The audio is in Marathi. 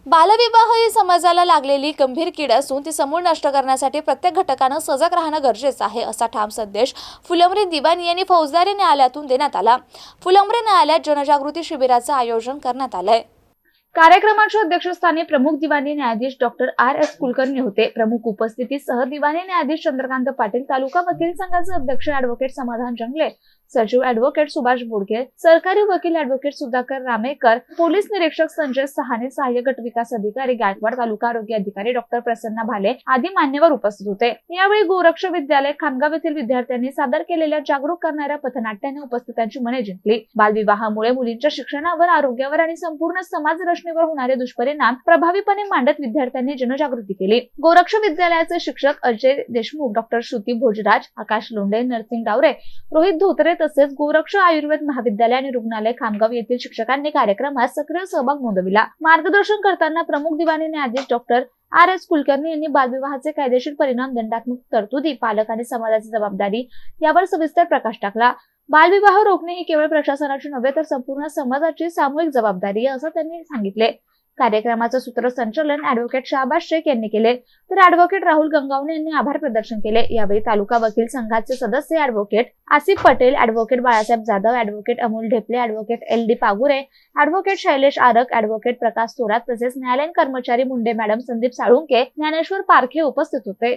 बालविवाह ही समाजाला लागलेली गंभीर कीड असून ती समूळ नष्ट करण्यासाठी प्रत्येक घटकानं सजग राहणं गरजेचं आहे, असा ठाम संदेश फुलंब्री दिवाणी यांनी फौजदारी न्यायालयातून देण्यात आला. फुलंब्री न्यायालयात जनजागृती शिबिराचं आयोजन करण्यात आलंय. कार्यक्रमाच्या अध्यक्षस्थानी प्रमुख दिवाणी न्यायाधीश डॉक्टर R.S. कुलकर्णी होते. प्रमुख उपस्थितीत दिवाणी न्यायाधीश चंद्रकांत पाटील, तालुका वकील संघाचे अध्यक्ष ॲडव्होकेट समाधान जंगले, सचिव ॲडव्होकेट सुभाष बोडके, सरकारी वकील ॲडव्होकेट सुधाकर रामेकर, पोलीस निरीक्षक संजय सहाने, सहाय्यक गट विकास अधिकारी गायकवाड, तालुका आरोग्य अधिकारी डॉक्टर प्रसन्ना भाले आदी मान्यवर उपस्थित होते. यावेळी गोरक्ष विद्यालय खामगाव येथील विद्यार्थ्यांनी सादर केलेल्या जागरूक करणाऱ्या पथनाट्याने उपस्थितांची मने जिंकली. बालविवाहामुळे मुलींच्या शिक्षणावर, आरोग्यावर आणि संपूर्ण समाज रचनेवर होणारे दुष्परिणाम प्रभावीपणे मांडत विद्यार्थ्यांनी जनजागृती केली. गोरक्ष विद्यालयाचे शिक्षक अजय देशमुख, डॉक्टर श्रुती भोजराज, आकाश लोंढे, नरसिंग डावरे, रोहित धोत्रे तसेच गोरक्ष आयुर्वेद महाविद्यालय आणि रुग्णालय खामगाव येथील शिक्षकांनी कार्यक्रमात सक्रिय सहभाग नोंदविला. मार्गदर्शन करताना प्रमुख दिवाणी न्यायाधीश डॉक्टर R.S. कुलकर्णी यांनी बालविवाहाचे कायदेशीर परिणाम, दंडात्मक तरतुदी, पालक आणि समाजाची जबाबदारी यावर सविस्तर प्रकाश टाकला. बालविवाह रोखणे ही केवळ प्रशासनाची नव्हे तर संपूर्ण समाजाची सामूहिक जबाबदारी आहे, असं त्यांनी सांगितले. कार्यक्रमाचं सूत्रसंचालन ॲडव्होकेट शाहबाज शेख यांनी केले, तर ॲडव्होकेट राहुल गंगावणे यांनी आभार प्रदर्शन केले. यावेळी तालुका वकील संघाचे सदस्य advocate Asif Patel, advocate Balasaheb Jadhav, advocate Amol Dhepale, advocate L.D. Pagure, advocate Shailesh Arak, advocate Prakash Thorat तसेच न्यायालयीन कर्मचारी मुंडे मॅडम, संदीप साळुंके, ज्ञानेश्वर पारखे उपस्थित होते.